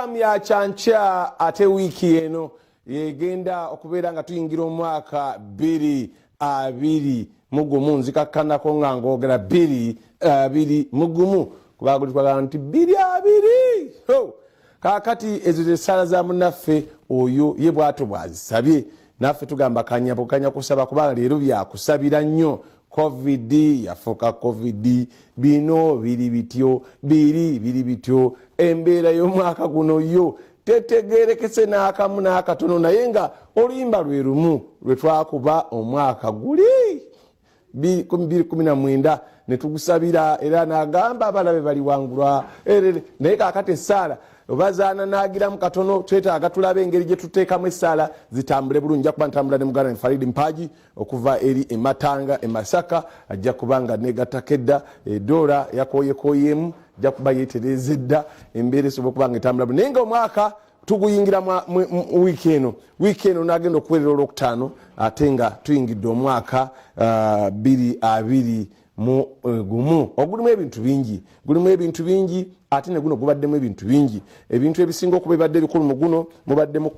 program ya chancha ate wiki eno yegenda okubeera nga tuyingira omwaka 2020 mugumu nzikakkana ko nga ngogera 2020 mugumu kubagulitwagala nti 2020 kakati ezo zesala za munaffe oyo ye bwato bwazisabye naffe tugamba kanya kusaba kubanga leero byakusabira nnyo covid yafuka covid bino biri bityo embeera y'omwaka guno yo tetegerekese n'akamu n'akatono naye nga oluyimba lwe lumu lwe twakuba omwaka guli 2019 ne tugusabira era n'agamba abalabe bali wangulwa naye kakati essaala obazaana n'agiramu katono twetaaga tulabe engeri gye tuteekamu essaala zitambule bulungi jakuba ntambula ne muganda Farid Mpaji okuva eri ematanga emasaka ajja kubanga negatakedda edola yakoyekoyemu jakuba yeterezedda embeera esobola okubanga etambula bulungi naye nga omwaka tuguyingira wiiki eno n'agenda okuwerera olwokutaano ate nga tuyingidde omwaka 2020 mu gumu ogulimu ebintu bingi ate ne guno gubaddemu ebintu bingi ebintu ebisinga okuba ebadde bikulu mu guno mubaddemu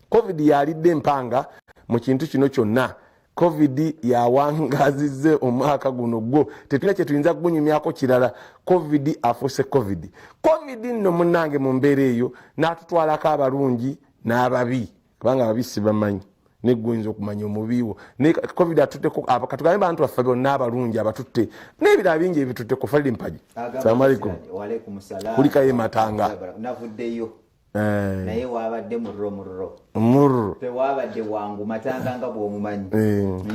covid yalidde empanga mu kintu kino kyonna covid yawangazizze omwaka guno gwo tetulina kyetuyinza kugunyumyako kirala covid afuuse covid nno munnange mu mbeera eyo n'atutwalako abalungi n'ababi kubanga ababi sibamanyi neguyinza okumanya omubiiwo covid atutteko katugambe bantu baffe bonna abalungi abatutte n'ebirala bingi ebitutteko Farid Mpaji salamu alaikum kulikayo matanga navuddeyo naye wabadde murro tewabadde wangu matanga nga bw'omumanyi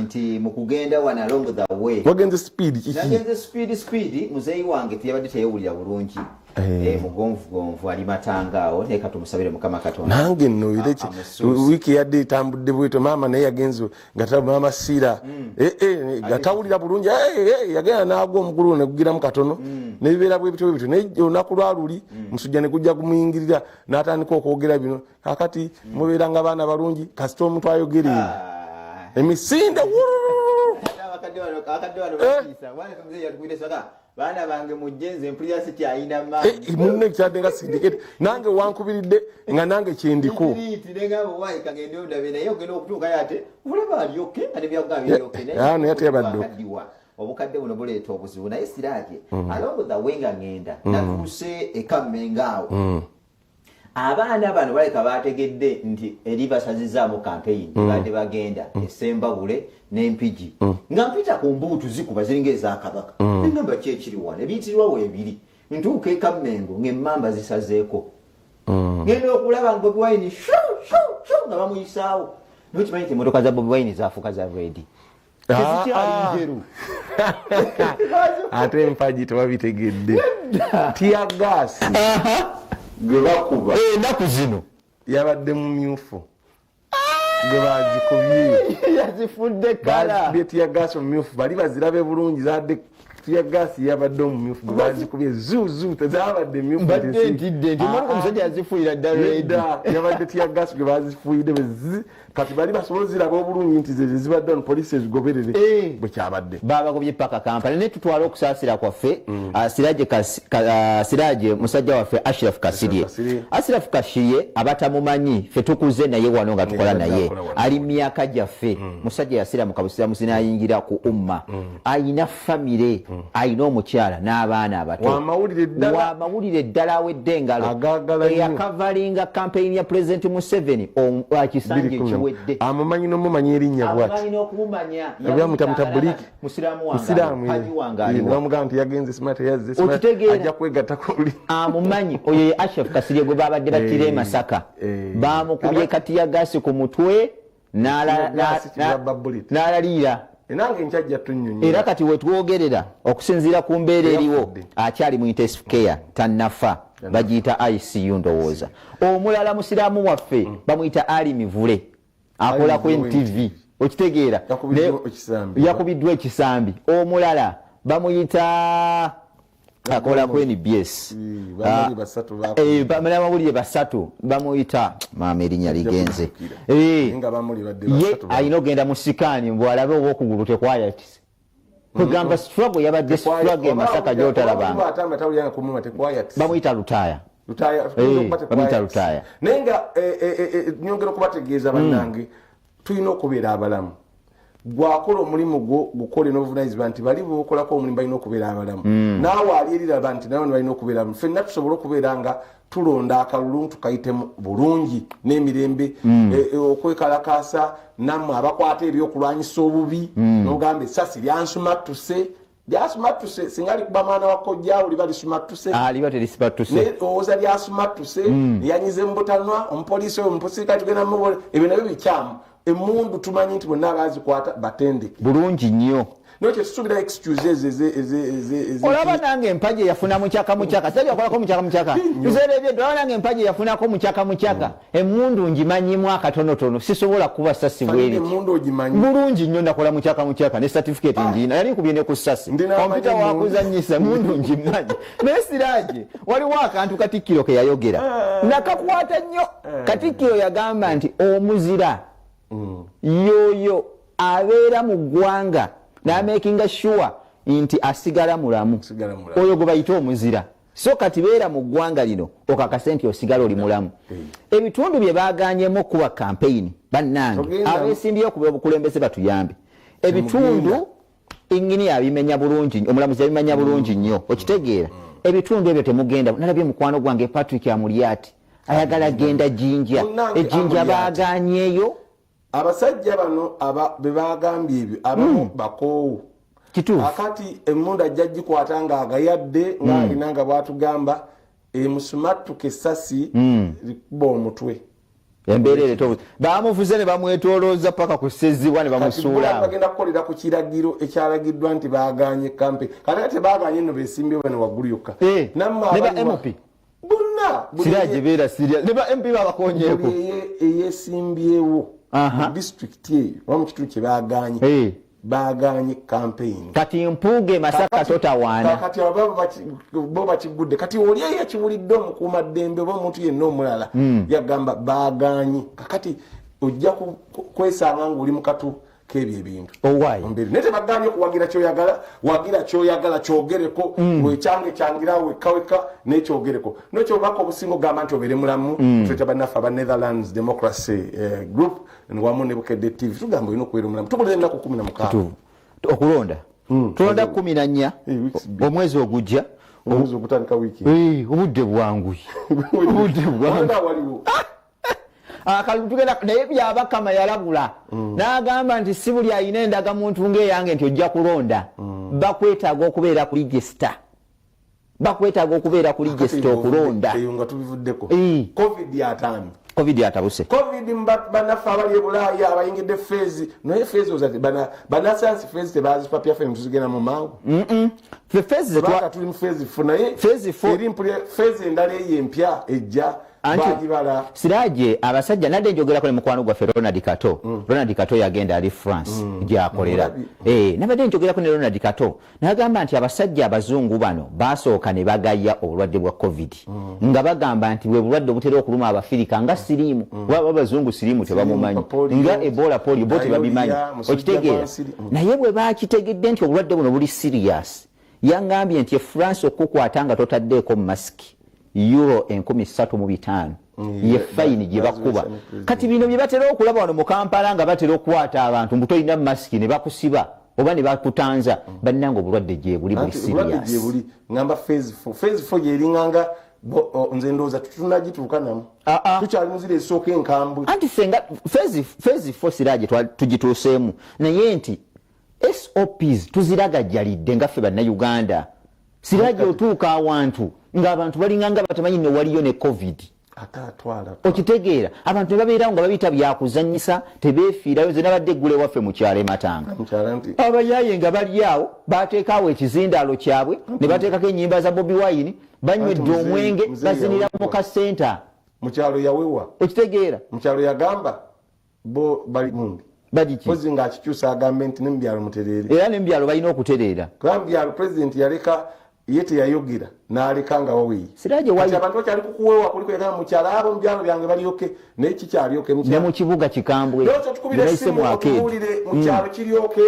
nti mukugenda wana along the way wagenze speed muzeeyi wange teyabadde teyewulira bulungi mugonvugonvu ali matanga awo leka tumusabire mukama Katonda nange nno wiiki yadde etambudde bweto maama naye yagenze nga maama Siira gatawulira bulungi yagenda n'agwa omugulu ne gugiramu katono nebibeera bwebityo naye olunaku lwaluli musujja ne gujja kumuyingirira n'atandika okwogera bino kakati mubeera nga baana balungi kasita omuntu ayogereye emisinde baana bange mujjenze mpulira si kyayina munne kyadde nga syndicate nange wankubiridde nga nange kyendiko ngabo wayi kagende odabe naye ogenda okutuuka yate ulaba alyoke ate byagambye yate yabadde obukadde buno buleeta obuzibu naye Siraaje along the way nga ngenda natuuse ekamengaawo abaana bano baleka bategedde nti eri basazizaamu campaign badde bagenda esembabule n'empigi nga mpita ku mbuutu zikuba ziringa ezakabaka engamba kyekiri wano ebiyitirirwa weebiri ntuuka ekammengo ng'emmamba zisazeeko ngenda okulaba nga Bobi Wine nga bamuyisaawo nokimanyi nti emmotoka za Bobi Wine zafuuka za reedi tezikyali njeru ate Mpaji tebabitegedde tiyagaasi gwe bakuba ennaku zino yabadde mu myufu gwe bazikubye yazifudde kala tiyagaasi omumyufu bali bazirabe bulungi zadde tiyagaasi yabadde omumyufu gwe bazikubye zuzu tezabadde myufu badde ntidde nti omwana omusajja yazifuuyira ddala yabadde tiyagaasi gwe bazifuuyidde kati bali basobola ziraba obulungi nti ze zibadde ono poliisi ezigoberere bwe kyabadde babagobye paka Kampala ne tutwala okusaasira kwaffe Siraaje musajja waffe Ashraf Kasirye abatamumanyi ffe tukuze naye wano nga tukola naye ali myaka gyaffe musajja yasira mu kabusiramu sinayingira ku umma ayina famire ayina omukyala n'abaana abato wamawulire ddala awedde engalo eyakavalinga campaign ya President Museveni akisanje kiwedde amumanyi n'omumanyi erinnya bw'ati abyamuyita mutabuliki musiraamu bamugamba nti yagenze smart yazze ajja kwegatta kuli amumanyi oyo ye Ashraf Kasirye gwe babadde battira e Masaka bamukubye katiyagasi ku mutwe n'alaliira nange nkyajja tunnyonnyola era kati wetwogerera okusinziira ku mbeera eriwo akyali mu intensive care tannafa bagiyita ICU ndowooza omulala musiraamu waffe bamuyita Ali Mivule akola ku NTV okitegeera yakubiddwa ekisambi omulala bamuyita akola ku NBS bamawulire basatu bamuyita maama erinnya ligenze ye ayina ogenda mu sikaani mbw alabe oba okugulu tekwayatise kugamba struggle yabadde struggle Masaka gyotalabanga bamuyita lutaaya lutaya bamita lutaya nenga nyongera okubategeeza bannange tulina okubeera abalamu gwakola omulimu gwo gukole n'obuvunanyizibwa nti bali bokolako omulimu balina okubeera abalamu naawe ali eriraba nti nawe balina okubeera abalamu ffenna tusobole okubeera nga tulonda akalulu tukayitemu bulungi n'emirembe okwekalakaasa nammwe abakwata ebyokulwanyisa obubi n'ogamba essasi lyansumattuse lyasumattuse singa likuba mwana wa kojjaawo liba lisumattuse liba terisimattuse owooza lyasumattuse yanyize mu butanwa omupoliisi oyo omusirikale tugenda mubole ebyo nabyo bikyamu emundu tumanyi nti bonna abazikwata batendeke bulungi nnyo nokyo tusubira excuses olaba nange empaji yafuna mukyaka sijja okolako mukyaka biseera ebyo olaba nange empaji yafunako mukyaka emundu ngimanyimu akatonotono sisobola kuba sasi bweri bulungi nnyo nakola mukyaka ne certificate njina yali nkubye ne ku sasi kompyuta wakuzanyisa emundu ngimanyi naye Siraaje waliwo akantu Katikkiro ke yayogera nakakwata nnyo Katikkiro yagamba nti omuzira yoyo abeera mu ggwanga making sure nti asigala mulamu oyo gwe bayita omuzira so kati beera mu ggwanga lino okakase nti osigala oli mulamu ebitundu bye baaganyemu okuba campaign bannange abeesimbye okuba obukulembeze batuyambe ebitundu ingini abimenya bulungi omulamuzi abimenya bulungi nnyo okitegeera ebitundu ebyo temugenda nalabye mukwano gwange Patrick Amuliati ayagala genda Jinja ejinja baaganyeyo abasajja bano bebagambye ebyo abamu bakoowu akati emundu ajja gikwata nga agayadde ng'alinanga bwatugamba emusumattuka essasi likuba omutwe embeera ereeta bamuvuze ne bamwetolooza paka ku ssezzibwa ne bamusuula bagenda kukolera ku kiragiro ekyalagiddwa nti baganye kampe kati tebaganye nno beesimbyewo bano waggulu yokka neba MP Siraaje beera siria neba MP babakonyeeko eyeesimbyewo district eyo oba mu kitundu kye baganye baganye campaign kati Mpuuge Masaka totawaana kati bo bakigudde kati oli eyo yakiwulidde omukuumaddembe oba omuntu yenna omulala yagamba baganye kakati ojja kwesanga ng'oli mu katu k'ebyo ebintu naye tebaganye okuwagira kyoyagala wagira kyoyagala kyogereko wekyange kyangirawo wekkawekka nekyogereko nokyobaka obusinga ogamba nti obeere mulamu tuleta bannaffe aba Netherlands Democracy Group wamu ne Bukedde TV tugamba olina okubeera omulamu tubulira ennaku 16 okulonda tulonda 14 omwezi ogujja omwezi ogutandika wiiki obudde bwanguyi akalutugenda naye byabakama yalabula n'agamba nti si buli ayina endagamuntu ng'eyange nti ojja kulonda bakwetaaga okubeera ku register okulonda eyo nga tubivuddeko covid atabuse bannaffe abali e Bulaaya abayingidde feezi naye feezi ozati bannasayansi feezi tebazipapya ffe netuzigenda mu mangu kubanga tuli mu feezi fo naye feezi endala eyo empya ejja bagibala Siraaje abasajja nadde njogerako ne mukwano gwaffe Ronald Kato yagenda ali France gyakolera nabadde njogerako ne Ronald Kato nagamba nti abasajja abazungu bano basooka ne bagaya obulwadde bwa covid nga bagamba nti bwe bulwadde obutera okuluma Abafirika nga siriimu waba abazungu siriimu tebamumanyi nga Ebola polio bo tebabimanyi okitegeera naye bwe bakitegedde nti obulwadde buno buli serious yangambye nti France okukwata nga totaddeeko mu masiki euro 35,000 ye fine gye bakuba kati bino bye batera okulaba wano mu Kampala nga batera okukwata abantu mbutolina masiki ne bakusiba oba ne bakutanza bannanga obulwadde gye buli serious ngamba phase 4 yeringanga nze ndowooza tutunagituukanamu tukyali muzira esooka enkambwe anti senga phase 4 Siraaje tugituuseemu naye nti SOPs tuziragajjalidde nga ffe bannayuganda Siraaje otuuka awantu ng'abantu balinganga batamanyi ne waliyo ne covid okitegeera abantu ne babeerawo nga babiyita byakuzannyisa tebeefiirayo nze nabadde eggule waffe mu kyalo Matanga abayaaye nga bali awo bateekaawo ekizindaalo kyabwe ne bateekako ennyimba za Bobi Wine banywedde omwenge bazinira mu kasenta mu kyalo yawewa okitegeera mu kyalo yagamba bo bali mundi pozi ng'akikyusa agambe nti ne mu byalo mutereere era ne mu byalo balina okutereera kuba mu byalo pulezidenti yaleka ye teyayogera n'aleka nga waweeyi Siraaje abantu bakyali kukuweewa kuliko yagamba mu kyalo abo mu byalo byange balyoke naye kikyalyoke ne mu kibuga Kikambwe tukubira essimu otubuulire mu kyalo kiryoke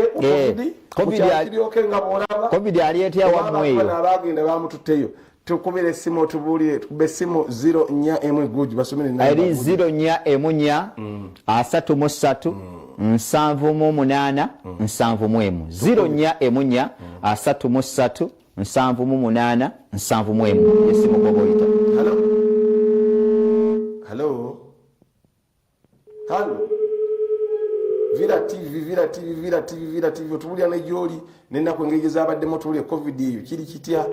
covid kiryoke nga bw'olaba covid ali etya wammweyo abagenda bamututteyo tukubire simu tubulire tukube simu 041 guji basomere namba ali 041 33 7 8 041 33 7 8 yesimu goboita. Hello Vira TV otubulya ne joli nenda kwengejeza abaddemu tuli covid eyo kiri kitya.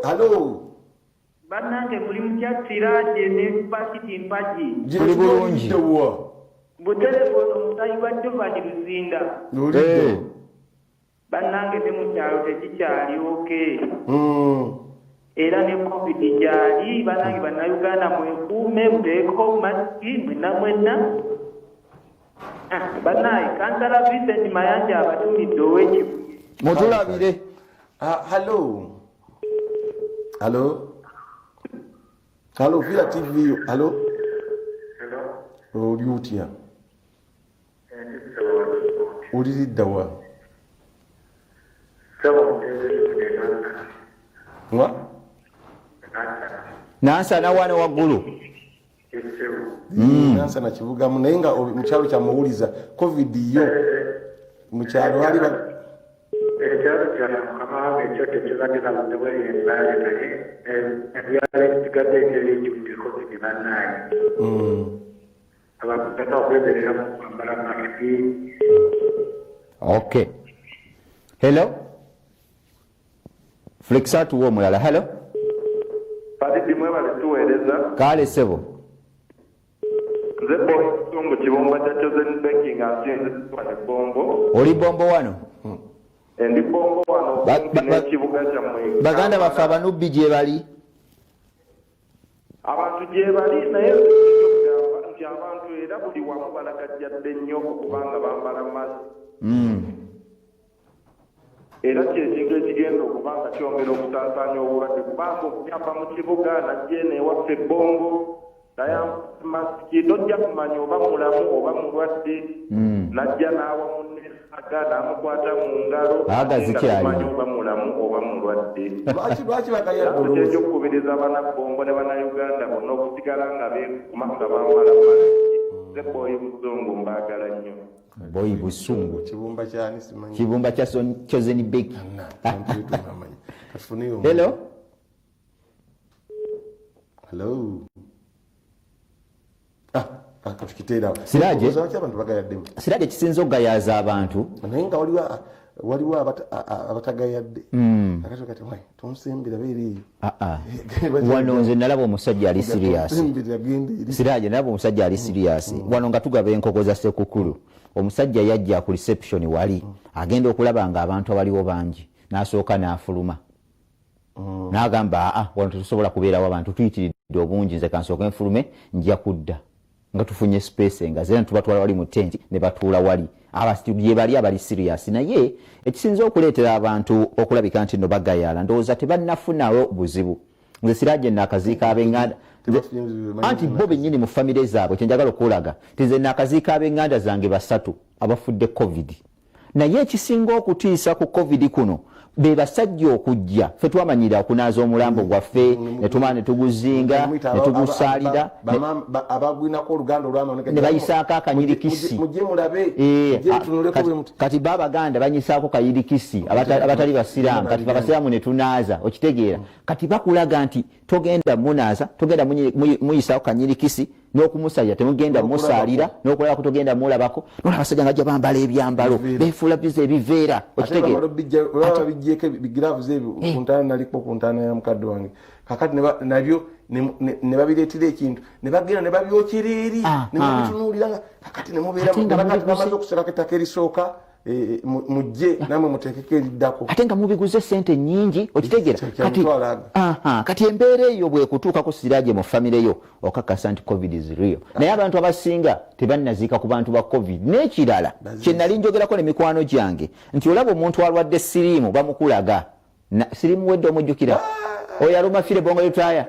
Hello Banange muri mukyatiraje ne pasiti mpaji tuli bulungi bu telefono mutayi badde bali ruzinda banange ne mukyalo tekikyali okay era ne covid jali banange bannayuganda mwekuume muteeko masiki mwena banayi kansala Vincent Mayanja abatumidde ow'ekibu mutulabire. Hello Vira TV. Hello oli utya uliriddawa nansana wano waggulu nansana kibugamu naye nga mukyalo kyamuwuliza covid yo mukyalo ali ekyalo kyakamanga ekyo tekibadde nabuddewo embaale naye ebyalo ebigadde eby'ekijjudde covid bannaye abantu balina okwebereramu kwambala masiki. Okay. Hello Flexa tuwo mulala. Hello Pati mwebale tuweereza kale sebo nze boy songo kibomba kya chosen banking asinze ne bombo oli bombo wano ndi bombo wano n'ekibuga kyammwe baganda baffe abanubbi gye bali abantu gye bali naye nti abantu era buli wamu balagajjadde nnyo okubanga bambala masiki era kyekintu ekigenda okubanga kyongera okusaasaanya obulwadde kubanga okunyamba mu kibuga najje newaffe ebbongo naye masiki tojja kumanya oba mulamu oba mulwadde najja n'awa munne aga n'amukwata mu ngalo kumanya oba mulamu oba mulwadde lwaki bagayadde ekyokukubiriza banabbongo ne bannayuganda bonna okusigala nga beekuma nga bambala masiki ze boyi muzungu mbaagala nnyo boyi busungu kibumba kyani simanyi kibumba kya chosen beki. Hello Siraje kisinza okugayaza abantu naye nga waliwo abatagayadde akati tonsembera beeri wano nze nalaba omusajja ali serious. Siraje nalaba omusajja ali serious wano nga tugaba enkoko za Sekukulu. Omusajja yajja ku reception wali agenda okulaba nga abantu abaliwo bangi n'asooka n'afuluma n'agamba wano tusobola kubeerawo abantu tuyitiridde obungi nze kansooka enfulume njja kudda nga tufunye space nga zera tubatwala wali mu tent ne batuula wali abasitudye bali abali serious naye ekisinza okuleetera abantu okulabika nti no bagayala ndowooza tebannafunawo buzibu. Nze Siraje nakaziika ab'enganda anti bo bennyini mu famire zaabwe kyenjagala okulaga tize nakaziika ab'enganda zange basatu abafudde covid naye ekisinga okutiisa ku covid kuno be basajja okujja ffe twamanyira okunaaza omulambo gwaffe ne tumala ne tuguzinga ne tugusaalira abagwinako oluganda olwama ne bayisaako akanyirikisi kati babaganda banyisaako kayirikisi abatali basiraamu kati abasiraamu ne tunaaza okitegeera kati bakulaga nti togenda munaaza togenda muyisaako kanyirikisi n'okumusajja temugenda musaalira n'okulaba kutogenda mulabako nolaba abasajja nga jja bambala ebyambalo beefuula biza ebiveera okitegeera bijjeko bigiravuzi ebyo kuntana naliko kuntana ya mukadde wange kakati nabyo ne babireetera ekintu ne bagenda ne babyokyereri ne babitunuulira kakati ne mubeera bamaze okuserako ettaka erisooka mujje namwe muteekeko eriddako ate nga mubiguze sente nnyingi okitegeera kati embeera eyo bwekutuukako Siraje mu famire yo okakasa nti covid is real naye abantu abasinga tebannaziika ku bantu ba covid n'ekirala kye nali njogerako n'emikwano gyange nti olaba omuntu alwadde siriimu bamukulaga siriimu wedde omujjukira oyo aluma fire bongo yotaya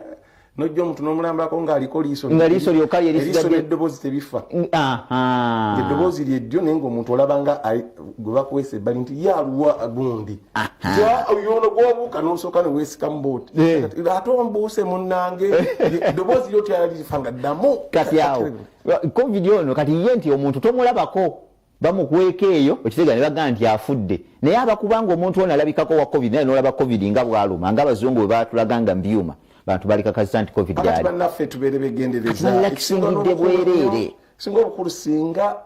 nojja omuntu n'omulambako ng'aliko liiso lyokali eriiso n'eddoboozi tebifa eddoboozi lyeddyo naye ng'omuntu olaba nga gwe bakwesa ebbali nti yaluwa gundi yono gwobuuka n'osooka ne weesika mu booti ate ombuuse munnange eddoboozi lyo tyalalifa nga ddamu kati awo covid ono kati ye nti omuntu tomulabako bamukweka eyo ekitega ne bagaa nti afudde naye abakubanga omuntu ono alabikako wa covid naye n'olaba covid nga bwaluma nga abazungu bwe batulaga nga mbyuma bantu balikakasa nti covid yali bannaffe tubeere begendereza lakisingidde bwereere singa obukulu singa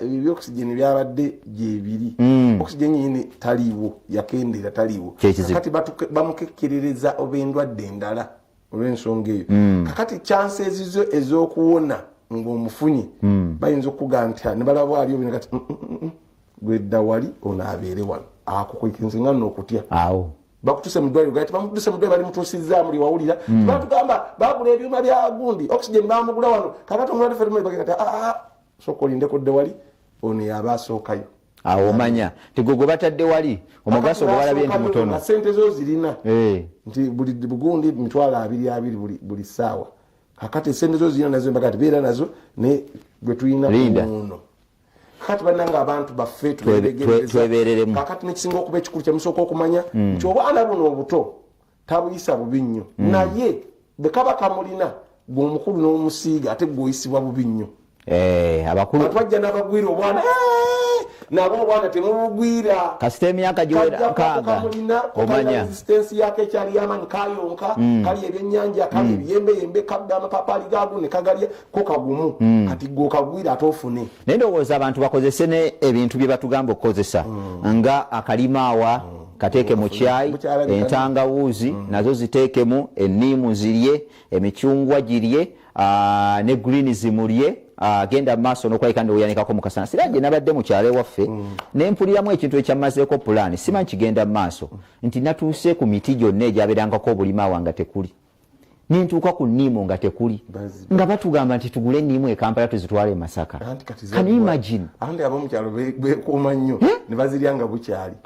ebyokusigeni byabadde gyebiri okusigeni yini taliiwo yakendera taliiwo kakati bamukekkerereza oba endwadde endala olw'ensonga eyo kakati chanse ezizo ez'okuwona ng'omufunye bayinza okuga nti ne balaba waliyo bino kati gwedda wali onaabeere wano akukwikinze nga nno okutya awo bakutuse mu ddwaliro gati bamutuse mu ddwaliro balimutuusizza muli wawulira batugamba bagula ebyuma bya gundi oxygen bamugula wano kakati omulwadde ffe bagati sooka olindeko dde wali ono yaba asookayo awo omanya tigwe batadde wali omugaso gwe balabye nti mutono sente zo zirina nti buli bugundi 20-20 buli ssaawa kakati sente zo zirina nazo mbagati beera nazo ne gwe tulina muno kakati bannanga abantu baffe twebereremu kakati nekisinga okuba ekikulu kyemusooka okumanya nti obwana buno obuto tabuyisa bubi nnyo naye bekaba kamulina gwe omukulu n'omusiiga ate gweoyisibwa bubi nnyo abakulu twajja n'abagwira obwana nabo obwana temubugwira kasita emyaka giwera nkaaga omanya resistance yake ekyali yamanyi kayonka kali ebyennyanja kali ebiyembeyembe kadda amapapali gago ne kagalya ko kagumu kati gokagwira atofune naye ndowooza abantu bakozese ne ebintu bye batugamba okukozesa nga akalimaawa kateeke mu kyayi entangawuuzi nazo ziteekemu enniimu zirye emicungwa girye ne green zimulye agenda maaso n'okwalika ndeweyanikako mu kasana sirage nabadde mu kyalo ewaffe nempuliramu ekintu ekyamazeeko pulaani simanyi kigenda mu maaso nti natuuse ku miti gyonna egyabeerangako obulimaawa nga tekuli nintuuka ku nniimu nga tekuli nga batugamba nti tugule enniimu e Kampala tuzitwale e Masaka can you imagine andi ab'omukyalo beekuuma nnyo ne bazirya nga bukyali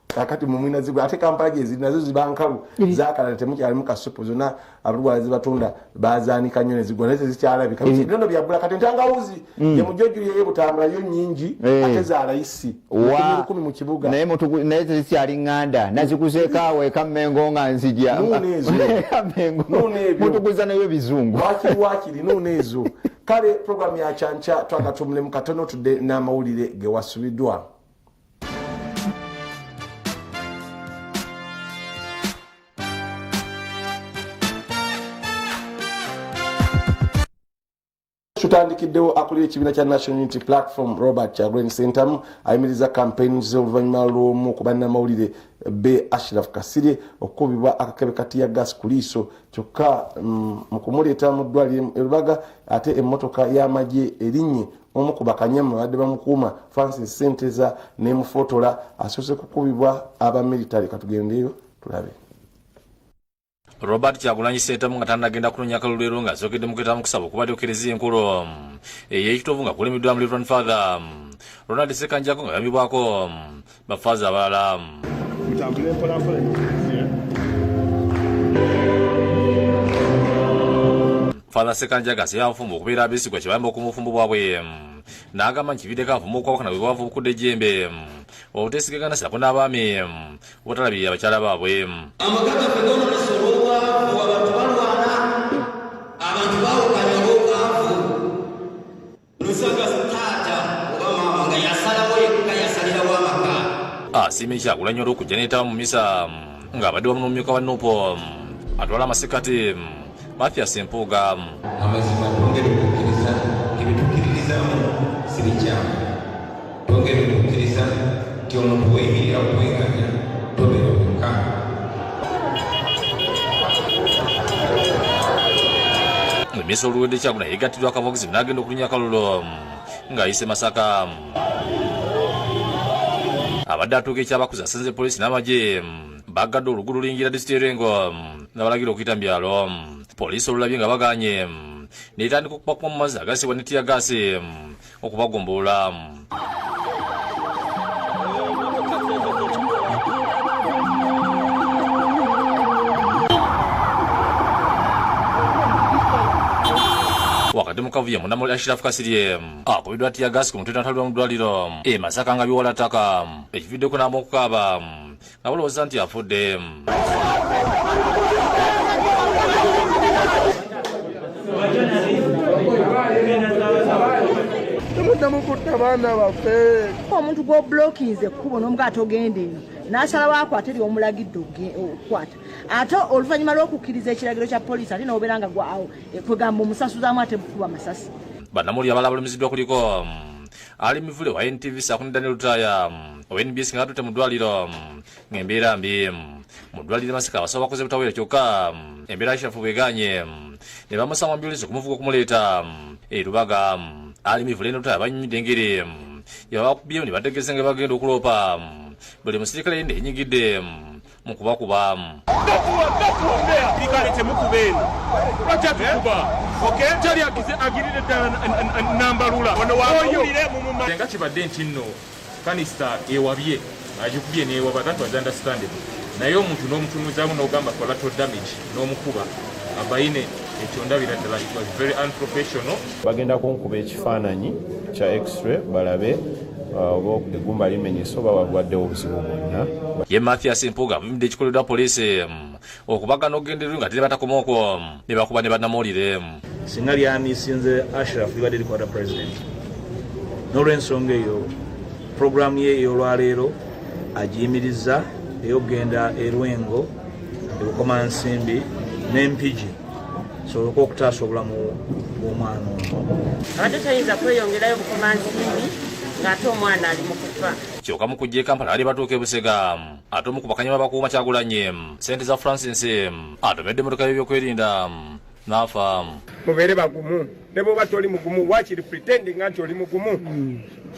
kakati mumwina zigwe ate Kampala gyeziri nazo zibankalu zakalala temukyalimu kasupu zonna abalwazi batunda bazaanika nnyo ne zigwa naye tezikyalabika bino byagula kati entangawuzi yemujjojjuli yeye butambula yo nnyingi ate zaalayisi 10 mu kibuga naye tezikyali ŋŋanda naziguzeeko awo ekammengo nga nzija mutuguza nayo bizungu wakiri nuuna ezo kale programu ya Kyankya twagatumulemu katono tudde n'amawulire ge wasubiddwa. tutandikiddewo akulira ekibiina kya National Unity Platform Robert Kyagulanyi Ssentamu ayimiriza campaign z'oluvannyuma lw'omu ku bannamawulire be Ashraf Kasirye okukubibwa akakebe katiya gas ku liiso kyokka mu kumuleeta mu ddwaliro e Lubaga ate emmotoka y'amagye erinnye omu ku bakanyama badde bamukuuma Francis Senteza n'emufotola asoose kukubibwa abamilitale katugendeyo tulabe. Robert Kyagulanyi Ssentamu nga tannagenda kunoonya kalulero ng'azookedde mu kwetaba mu kusaba okubadde okereza enkulu ey'ekitovu nga kulemiddwa mu Reverend Father Ronald Ssekanjako nga yambibwako bafaaza abalala. Father Ssekanjako asabye abafumbo okubeera abeesigwa kye bayamba okumufumbo bwabwe n'agamba nti kividdeko abafumbo okwawukana bwe bava okudda ejjembe obuteesigagana sirako n'abaami obutalabirira abakyala baabwe. Amagana fegona nasolobwa abantu balwana abantu bawukanya olw'obwavu nosanga taata oba maama nga yasalawo yekka yasalirawo amaka. Asiimye Kyagulanyi olw'okujja n'etaba mu misa ng'abadde wamu n'omumyuka wa Nuupo atwala amasekati Mathias Mpuuga. Amazima twongere okukkiriza ebitukkiririzamu si bikyamu, twongere okukkiriza nti omuntu weeyimirira okweganya tobeera okukka. Emisa oluwedde Kyagulanyi yegattiddwa akavugizi n'agenda okulinnya akalulu ng'ayise Masaka. Abadde atuuka ekyabakuza asenze poliisi n'amagye bagadde oluguudo luyingira disitulikiti y'Erengo n'abalagira okuyita mu byalo. Poliisi olulabye nga baganye n'etandika okupakuma mu mazzi agasibwa ne tiyagaasi okubagombolola. wakati mukavuye munamuli Ashraf Kasirye akubidwa tiyagasi ku mutenda ntali wa mudwaliro Masaka nga biwalataka ekividde ku namukaba nga bulowooza nti afudde. Omuntu gw'obulookinze ekkubo n'omuga atogenda eno n'asalawo akwata eri omulagidde okukwata ate oluvannyuma lw'okukkiriza ekiragiro kya poliisi ate n'obeera nga gwawo kwegamba omusasuzaamu ate bukuba masasi. Bannamuli abalala balumiziddwa kuliko ali mivule wa NTV Sakuni Daniel Lutaya ONBS nga atutte mu ddwaliro ng'embeera mbi mu ddwaliro Masaka abasawo bakoze butawera kyokka embeera Ashraf bweganye ne bamusanga ambyulizi okumuvuga okumuleeta Lubaga. Ali mivule Lutaya banyumidde engeri yabakubyeyo ne bategeeza nga bagenda okuloopa buli musirikale yende enyigidde mu kubakuba. Bikale temukubeeno lwaki atukuba tali agirire ddala nambalula nga kibadde nti nno kanista ewabye agikubye newaba that was understandable naye omuntu n'omutunuzaamu n'ogamba collateral damage n'omukuba abayine ekyo ndabira ddala it was very unprofessional. Bagenda kunkuba ekifaananyi kya x-ray balabe oba eggumba limenyese oba walwaddewo obuzibu bwonna. Ye Mathias Mpuga avumidde ekikoleddwa poliisi okubagana okugendererwa nga teribatakomaoko ne bakuba ne bannamawulire. Singa lyamisinze Ashraf libadde likwata president n'olw'ensonga eyo puroguramu ye ey'olwaleero agiyimiriza ey'okugenda Lwengo Bukomansimbi n'Empigi sobola okutaasa obulamu bw'omwana ono. Abadde tayinza kweyongerayo Bukomansimbi ng'ate omwana ali mu kufa. Kyokka mu kujja e Kampala ali batuuka e Busega ate omu ku bakanyama bakuuma Kyagulanyi ssente za Francis atomedde emmotoka y'ebyokwerinda n'afa. Mubeere bagumu ne bw'oba toli mugumu wakiri pretending nti oli mugumu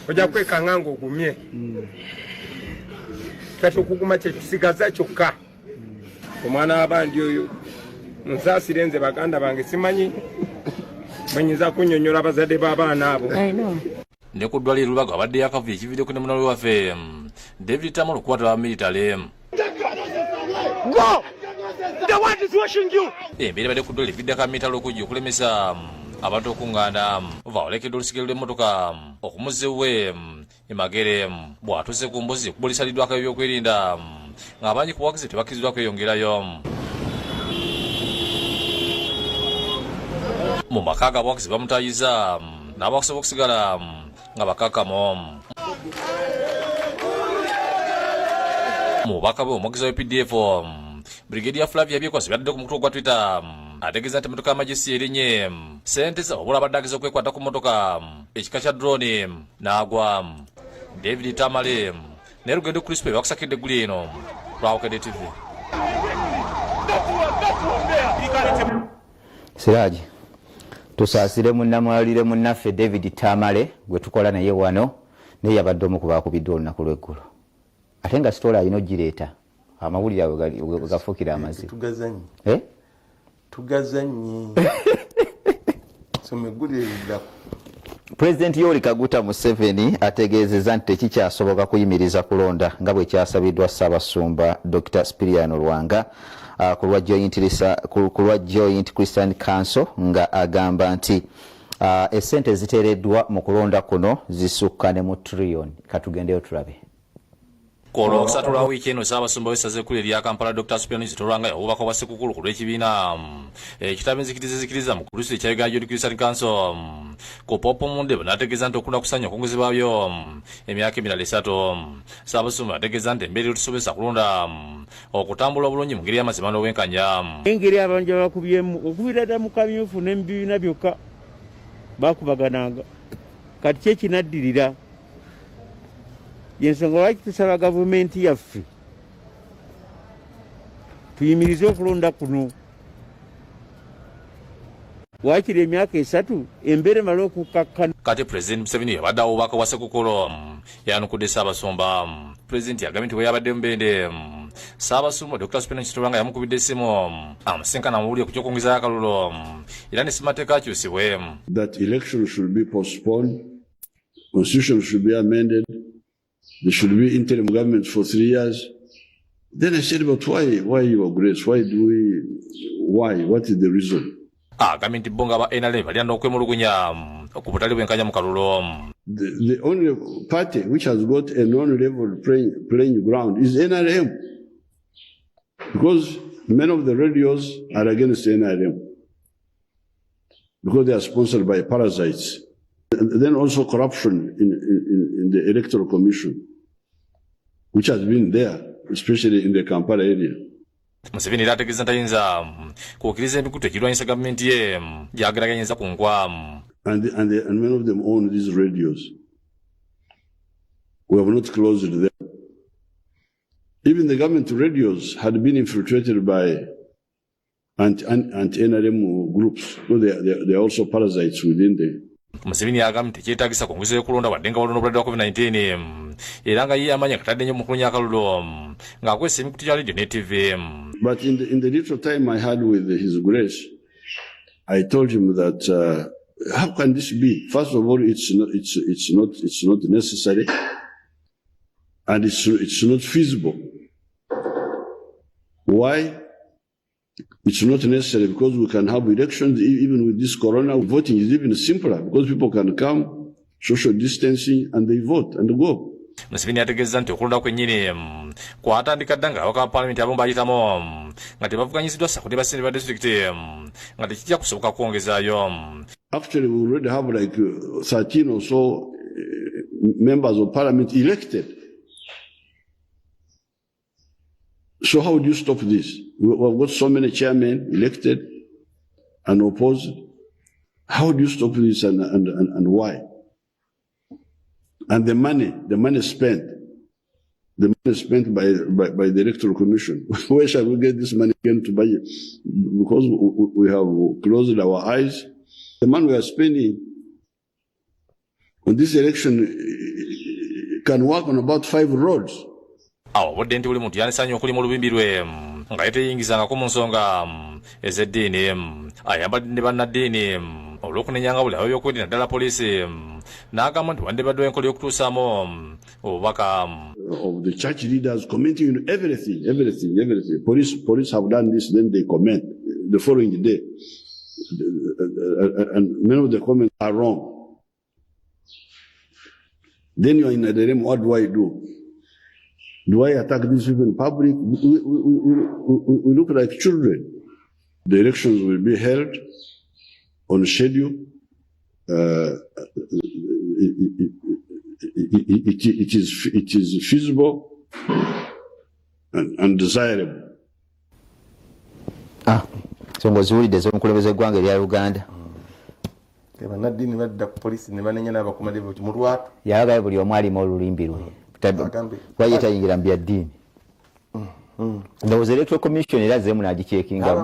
ojja kwekanga ng'ogumye. Kati okuguma kye kisigaza kyokka. Omwana w'abandi oyo nsaasire nze baganda bange simanyi bwenyinza kunnyonnyola abazadde b'abaana abo. Ne ku ddwaliro Lubaga abadde yakavuyo ekividdeko ne munalo waffe David Tamalo okukwata abamilitale. Embeera badde ku ddwaliro eviddeko amitalo okujja okulemesa abantu okuŋŋaana ova olekedde olusigero lw'emmotoka okumuzzewe Emagere bw'atuuse ku mbuzi ekkubo lisaliddwako ebyokwerinda ng'abangi ku bawagizi tebakkiriziddwa kweyongerayo. Mu maka ga abawagizi bamutaayiza n'abakusobola okusigala nga bakakamo. Mubaka bwe omwagizi wa PDF Brigadier Flavia Byekwasi byadde ku mukutu gwa Twitter ategeeza nti emmotoka y'amagisi erinye ssente zababula abadde ageeza okwekwata ku mmotoka ekika kya drone n'agwa. David Tamale ne Rugendo Crispe bakusakidde eggulu eno Lwawokedde TV. Siraji tusaasire munnamwalire munnaffe David Tamale gwe tukola naye wano naye yabadde omu ku baakubidde olunaku lw'eggulo ate nga sitoola alina ogireeta amawulire awe gafuukira amazima tugazanye someggulire eddako. Pulezidenti Yoweri Kaguta Museveni ategeezezza nti tekikyasoboka kuyimiriza kulonda nga bwe kyasabiddwa Ssaabasumba Dr. Spiriano Lwanga ku lwa Joint Christian Council nga agamba nti essente ziteereddwa mu kulonda kuno zisukka ne mu trillion. Katugendeyo tulabe. Kono okusatu lwa wiiki eno Ssaabasumba w'essaza ekkulu erya Kampala Dr. Spiriano Lwanga yawubako bwa Ssekukkulu ku lw'ekibiina ekitabo enzikiriza mu kulusi ekya Uganda Joint Christian Council ku Popo Mundebe n'ategeeza nti okunda kusanya okwongezebwabyo emyaka emirala 3. Ssaabasumba ategeeza nti embeera etusobozesa kulonda okutambula obulungi mu ngeri y'amazima n'obwenkanya. Engeri abanja bakubyemu okubira ddala mu kamyufu n'ebibiina byokka bakubagananga kati kyekinaddirira yensonga lwaki tusaba gavumenti yaffe tuyimirize okulonda kuno wakiri emyaka 3 embeera emala okukakkana. Kati Pulezidenti Museveni yabadde awubaka bwa Ssekukkulu yanukudde Ssaabasumba. Pulezidenti yagambye nti bwe yabadde mubende Ssaabasumba Dr. Spiriano Lwanga yamukubidde essimu amusinkana amawulire ku ky'okwongezayo akalulu era ne ssemateeka akyusibwe. That election should be postponed, constitution should be amended, there should be interim government for 3 years. Then I said, but why Your Grace? Why? What is the reason? agambye nti bo nga aba NRM balina n'okwemulugunya ku butali bwenkanya mu kalulu. The only party which has got a non-level playing ground is NRM, because many of the radios are against NRM because they are sponsored by parasites. And then also corruption in the Electoral Commission, which has been there, especially in the Kampala area. Museveni era ategeeza ntayinza kukkiriza emikutu egirwanyisa gavumenti ye gy'ageraganyiriza ku nkwa. And many of them own these radios. We have not closed them. Even the government radios had been infiltrated by anti-NRM groups, so they are also parasites within the. Museveni agambye tekyetaagisa kwongeza y'okulonda wadde nga waliwo n'obulwadde bwa COVID-19 era nga ye amanya katadde nnyo mu kulonnya akalulu ng'akozesa emikutu gya radio ne TV. But in the little time I had with His Grace, I told him that how can this be? First of all, it's not necessary, and it's not feasible. Why? It's not necessary because we can have elections even with this corona. Voting is even simpler because people can come, social distancing, and they vote and go. Museveni ategeeza nti okulonda kwennyini kwatandika dda nga abaka ba paalamenti abamu bayitamu nga tebavuganyiziddwa sakudi basente ba disitulikiti nga tekijja kusoboka kwongezaayo. Actually, we already have like 13 or so members of parliament elected. So how do you stop this? We've got so many chairmen elected and opposed. How do you stop this and why? And the money spent by the Electoral Commission. Where shall we get this money again to buy it? Because we have closed our eyes. The money we are spending on this election can work on about 5 roads. Awo budde nti buli muntu yanisanya okuli mu lubimbi lwe nga yeteyingizangako mu nsonga ez'eddiini ayambadde ne bannaddiini olw'okunenyanga buli abo by'okwedda naddala poliisi n'agamba nti wandibaddewo enkola y'okutuusaamu obubaka. Of the church leaders commenting on everything. Police have done this, then they comment the following day. And many of the comments are wrong. Then you are in a dilemma, what do I do? Do I attack these people in public? We look like children. The elections will be held on schedule. It is feasible and desirable. Songo ziwulidde ez'omukulembeze gwanga erya Uganda. Bannaddiini badda ku poliisi ne banenya n'abakumadde mu lwatu. Yabagayo buli omu alimu olulumbi lwe. Lwaki tayingira mu bya ddiini. Ndowooza Electoral Commission era zeemu n'agicekingamu.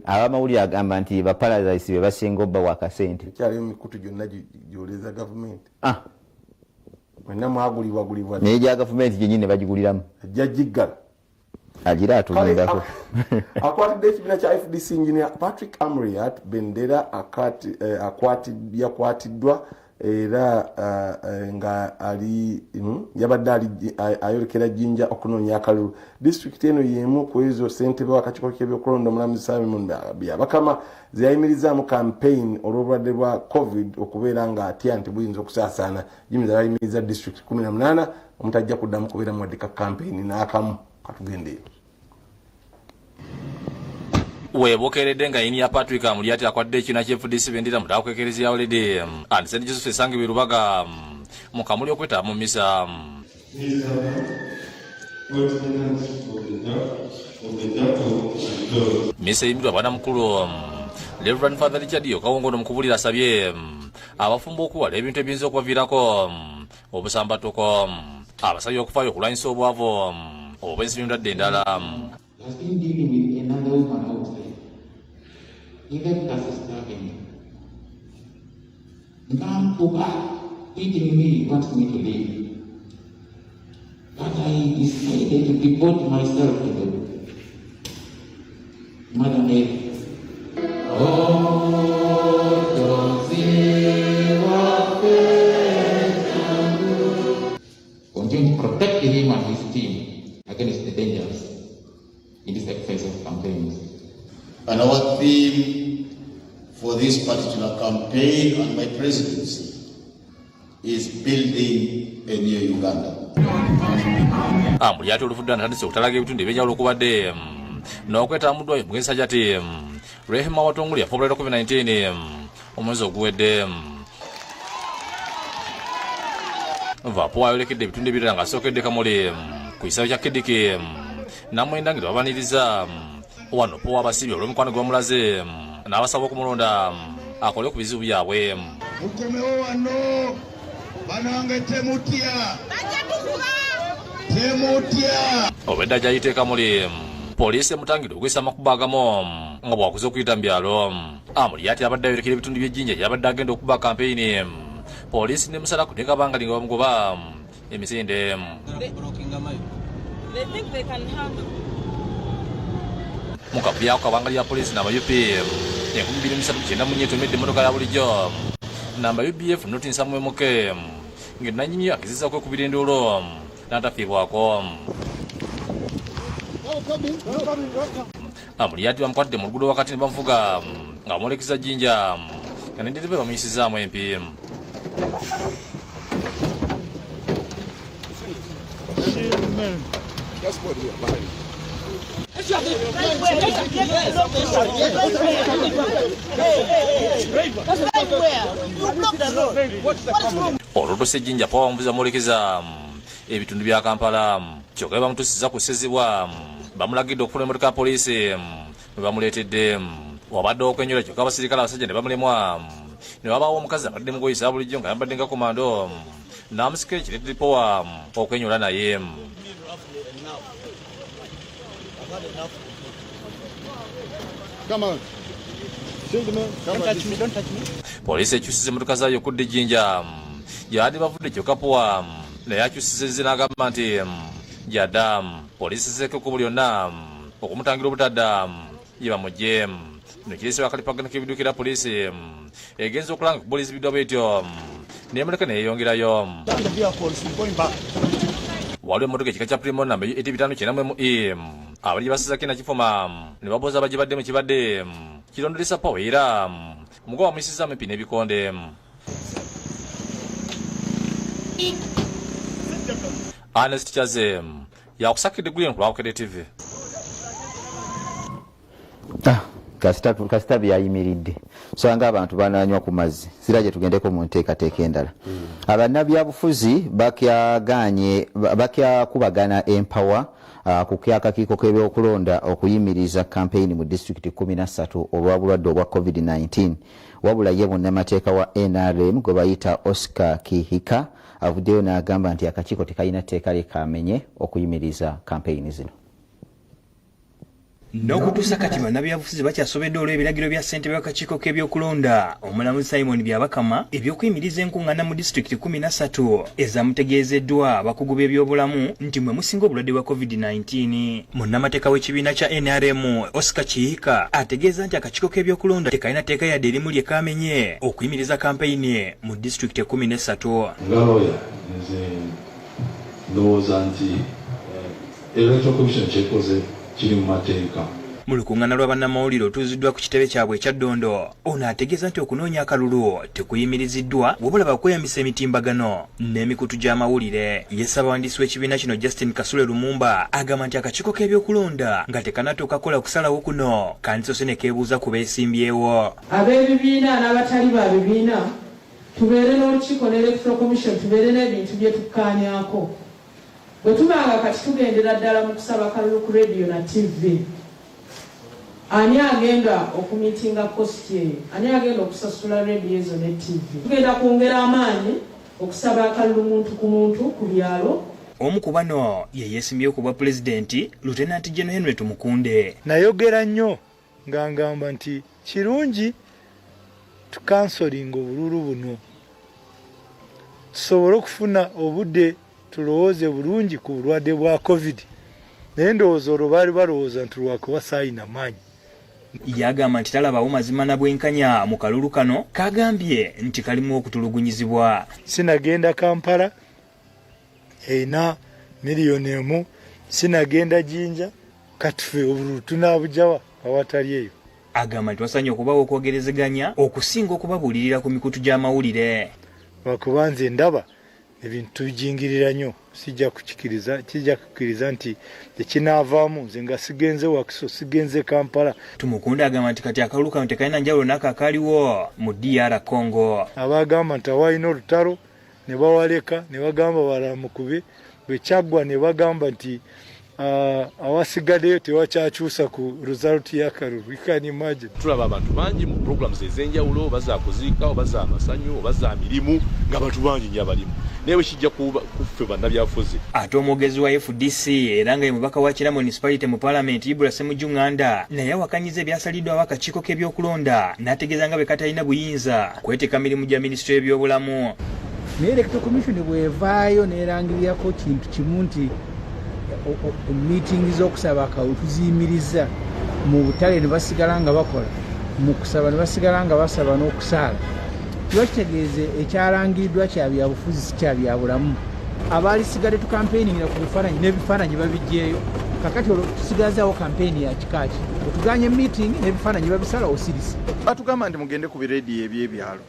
Abamawulire agamba nti baparadise be basinga obba wakasente. Ekyaliyo emikutu gyonna gyoleza gavumenti. Mwenna mwagulibwagulibwa. Naye gya gavumenti gyennyini bagiguliramu. Ajja giggala. Agira atulindako. Akwatidde ekibiina kya FDC Engineer Patrick Amriat Bendera yakwatiddwa era nga ali yabadde ayolekera Jinja okunoonya akalulu. Disitulikiti eno y'emu ku ezo ssentebe w'akakiiko k'ebyokulonda omulamuzi Simon Byabakama ze yayimirizaamu campaign olw'obulwadde bwa COVID okubeera nga atya nti buyinza okusaasaana. Jimiza bayimiriza disitulikiti 18 omutajja kuddamu kubeera muwadde ka campaign n'akamu katugende. Webokeredde nga yini ya Patrick Amuriat akwadde ekibiina kya FDC Bendera mutakwekereza yawulidde St. Joseph Esangibwe Lubaga mu kamuli okwetaba mu misa. Misa yimirwa bwana mukulu Reverend Father Richard Kawongono mu kubulira asabye abafumbo okuwala ebintu ebiyinza okubaviirako obusambatuko abasabye okufaayo okulwanyisa obwavu obwensi n'endwadde endala. Has been dealing with another woman outside. Even that is starving. The man who beating me wants me to leave. But I decided to devote myself to them. Mother Mary. Continue to protect him and his team against the dangers in this exercise of campaigns. And our theme this particular campaign and my presidency is building a new Uganda. Amulyato oluvudde natandise okutalaga ebitundu ebyenjawulo okubadde n'okwetala muddwayo mugesa jati Rehema Watonguli yafuubulira COVID-19 omwezi oguwedde. Vapo ayolekedde ebitundu ebirala ng'asookedde Kamuli ku kisaawe kya Kidiki namwenda ngeri babaniriza wano po abasibi olw'omukwano gwe bamulaze n'abasaba okumulonda akole ku bizibu byabwe. Mukomewo wano banange temutya obedda gyayite Kamuli poliisi emutangire okugesa amakubo agamu nga bwakuza okuyita mu byalo. Amuli ati abadde ayorekera ebitundu by'ejjinja gyabadde agenda okuba kampeyini poliisi nemusala kuteeka bangali nga bamugoba emisinde. Mu kavuyo ako kabanga lya poliisi namba UP 2394 etomedde emmotoka ya bulijjo namba UBF noti Samuel Muke ng'ennannyini akizizza okwekubira enduulu n'atafiibwako. Amuli ati bamukwatidde mu luguudo wakati ne bamuvuga nga bamwolekeza jjinja nga n'endereva bamuyisizaamu empi. Oluto Ssejjinja Power bamuvuza bamwolekeza ebitundu bya Kampala kyokka bamutusiza kusezibwa bamulagidde okufuna emmotoka ya poliisi bwe bamuleetedde. Wabadde okwenyola kyokka abasirikale abasajja ne bamulemwa ne wabaawo omukazi abadde mugoyisa bulijjo nga yambadde nga komando n'amusikira ekireetedde Power okwenyola naye. Poliisi ekyusiza emmotoka zaayo okudda ejjinja yandi bavudde kyokka Power naye akyusizezze n'agamba nti gyadda poliisi eseeko ku buli yonna okumutangira obutadda ye bamugye. Bino kireesebwa akalipagano k'ebiduukira poliisi egenza okulanga okubulizibiddwa bwetyo n'emmotoka neyeeyongerayo. Waliwo emmotoka ekika kya Primo namba 8591 abali basizako nakifuma ne babooza abagibadde mu kibadde kirondolesa Power era omugoba bamuyisizaamu empi n'ebikonde. Ernest Chaze yakusakidde Gullion ku Lwabukedde TV. Kasita byayimiridde so nga abantu bananywa ku mazzi sira gye tugendeko mu nteekateeka endala. Abannabyabufuzi bakyakubagana Empower ku akakiiko k'ebyokulonda okuyimiriza kampeyini mu disitulikiti 13 olwa bulwadde obwa COVID-19 wabula ye munnamateeka wa NRM gwe bayita Oscar Kihika avuddeyo n'agamba nti akakiiko tekalina tteeka lyekamenye okuyimiriza kampeyini zino. N'okutuusa kati bannabyabufuzi bakyasobedde olw'ebiragiro bya ssentebe w'akakiiko k'ebyokulonda omulamuzi Simon Byabakama eby'okuyimiriza enkuŋŋaana mu disitulikiti 13 ezaamutegeezeddwa abakugu b'ebyobulamu nti mwe musinga obulwadde bwa COVID-19. Munnamateeka w'ekibiina kya NRM Oscar Kihika ategeeza nti akakiiko k'ebyokulonda tekalina tteeka yadde erimu lye kaamenye okuyimiriza kampeyini mu disitulikiti 13. Nga lawyer nze ndowooza nti electoral commission kyekoze kiri mu mateeka. Mu lukuŋŋaana lwa bannamawulire otuuziddwa ku kitebe kyabwe ekya Ddondo ono ategeeza nti okunoonya akalulu tekuyimiriziddwa wabula bakweyambisa emitimbagano n'emikutu gy'amawulire. Ye ssaabawandiisi w'ekibiina kino Justin Kasule Lumumba agamba nti akakiiko k'ebyokulonda nga tekanatuuka kukola kusalawo kuno kandi so se ne keebuuza ku beesimbyewo. Ab'ebibiina n'abatali ba bibiina tubeere n'olukiiko n'electoral commission tubeere n'ebintu bye tukkaanyaako. Bwe tubanga kati tugendera ddala mu kusaba kalulu ku radio na TV. Ani agenda okumitinga kosti eyo? Ani agenda okusasula radio ezo ne TV? Tugenda kwongera amaanyi okusaba akalulu muntu ku muntu ku byalo. Omu ku bano ye yeesimbyewo ku bwa pulezidenti Lieutenant General Henry Tumukunde. Nayogera nnyo nga ngamba nti kirungi tukansolinga obululu buno tusobole okufuna obudde tulowooze bulungi ku bulwadde bwa COVID. Naye ndowooza olwo baali balowooza nti lwakuba saayina maanyi. Yagamba nti talabawo mazima na bwenkanya mu kalulu kano kagambye nti kalimu okutulugunyizibwa. Sinagenda Kampala eina miliyoni emu, sinagenda Jinja, katufe obululu tunaabujawa awatali eyo. agamba nti wasanye okubawo okwogerezeganya okusinga okubabuulirira ku mikutu gy'amawulire. Lwakuba nze ndaba ebintu bijingirira nnyo, kijja kukkiriza nti ekinaavaamu nze nga sigenze Wakiso, sigenze Kampala. Tumukunde agamba nti kati akalulu kano tekalina njawulo n'ako akaliwo mu DR Congo. Abagamba nti awalina olutalo ne bawaleka ne bagamba balamukube, bwe kyaggwa ne bagamba nti awasigaddeyo tewakyakyusa ku result y'akalulu. We can imagine. Tulaba abantu bangi mu programs ez'enjawulo, baza kuziika, obaza amasanyu, obaza mirimu, ng'abantu bangi nnyo abalimu. Naye bwe kijja kuffe bannabyafuzi. Ate omwogezi wa FDC era nga ye mubaka wa Kira Municipality mu Parliament Ibula Ssemujjunganda naye awakanyiza ebyasaliddwawo akakiiko k'ebyokulonda n'ategeeza nga bwe katalina buyinza kweteeka mirimu gya minisitule y'ebyobulamu. Naye Electoral Commission bw'evaayo n'erangirirako kintu kimu nti meeting z'okusaba akalulu tuziyimiriza mu butale ne basigala nga bakola, mu kusaba ne basigala nga basaba n'okusaala. Kiba kitegeeze ekyalangiriddwa kya byabufuzi si kya byabulamu. Abaali sigadde tukampeyingira ku bifaananyi n'ebifaananyi babiggyeyo, kakati olwo tusigazaawo kampeyini ya kikaaki. Otuganye meeting n'ebifaananyi babisala osirisi. Batugamba nti mugende ku birediyo eby'ebyalo.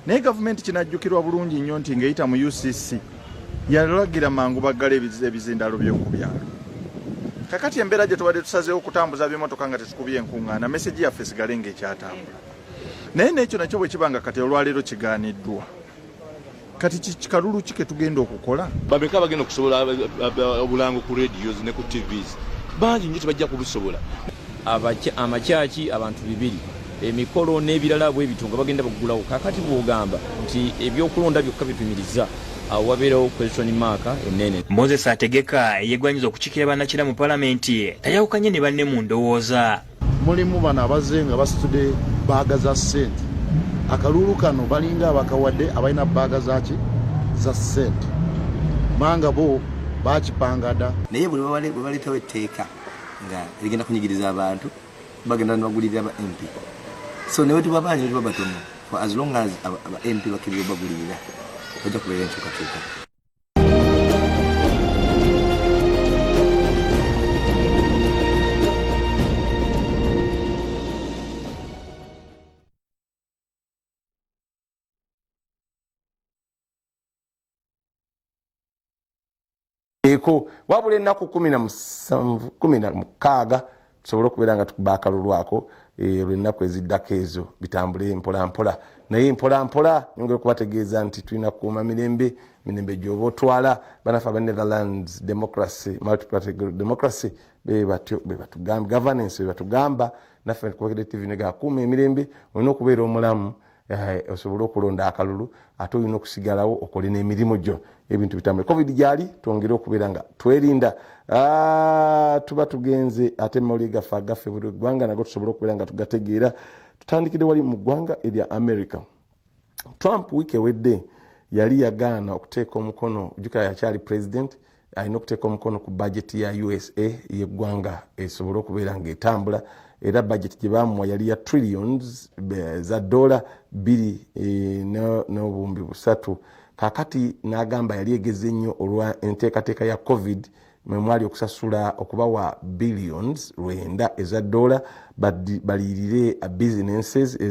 Naye gavumenti kinajjukirwa bulungi nnyo nti ng'eyita mu UCC yalagira mangu baggala ebizindalo by'oku byalo. Kakati embeera gye tubadde tusazeewo okutambuza b'emmotoka nga tetukubye enkuŋŋaana, meseji yaffe esigale ng'ekyatambula. Naye n'ekyo nakyo bwe kibanga kati olwaleero kigaaniddwa. Kati kikalulu ki ke tugenda okukola? Bameka bagenda okusobola obulango ku radios ne ku TVs. Bangi nnyo tebajja kubisobola. Amakyaki abantu 2 emikolo n'ebirala bwe bitunga bagenda bagulawo. Kakati bw'ogamba nti ebyokulonda byokka bipimiriza wabeerawo question mark ennene. Moses Ategeka yeegwanyiza okukiikira bannakira mu Palamenti tayawukanye ne banne mu ndowooza. Mulimu bano abazze nga basitudde baaga za ssente. Akalulu kano balinga abakawadde abalina baaga zaki za ssente. Manga bo bakipanga dda. Naye bwe baleetawo etteeka nga ligenda kunyigiriza abantu bagenda nibagulirira aba MP. So newe tuba bangi tuba batono. For as long as aba MP bakirira bagulirira bajja kubeera enkyukakyuka. Eko wabula ennaku 16 tusobole okubeera nga tukuba akalulu ako lw'ennaku eziddako ezo bitambule mpola naye mpola nyongera okubategeeza nti tulina kukuuma mirembe gy'oba otwala banafe aba Netherlands democracy multi-party democracy bebatugamba governance bebatugamba naffe Kwogere TV negakuuma emirembe olina okubeera omulamu osobole okulonda akalulu ate olina okusigalawo okole n'emirimu gyo ebintu bitambule. Covid gyali twongere okubeera nga twerinda tuba tugenze ate mawulire gaffe buli ggwanga nago tusobole okubeera nga tugategeera. Tutandikire wali mu ggwanga erya America. Trump wiiki ewedde yali yagaana okuteeka omukono jjukira yakyali president alina okuteeka omukono ku budget ya USA y'eggwanga esobole okubeera ng'etambula era budget gye bamuwa yali ya trillions za $2 n'obuwumbi 3. Kakati n'agamba yali egeze nnyo olwa enteekateeka ya COVID mwe mwali okusasula okubawa billions 9 eza $, baliyirire businesses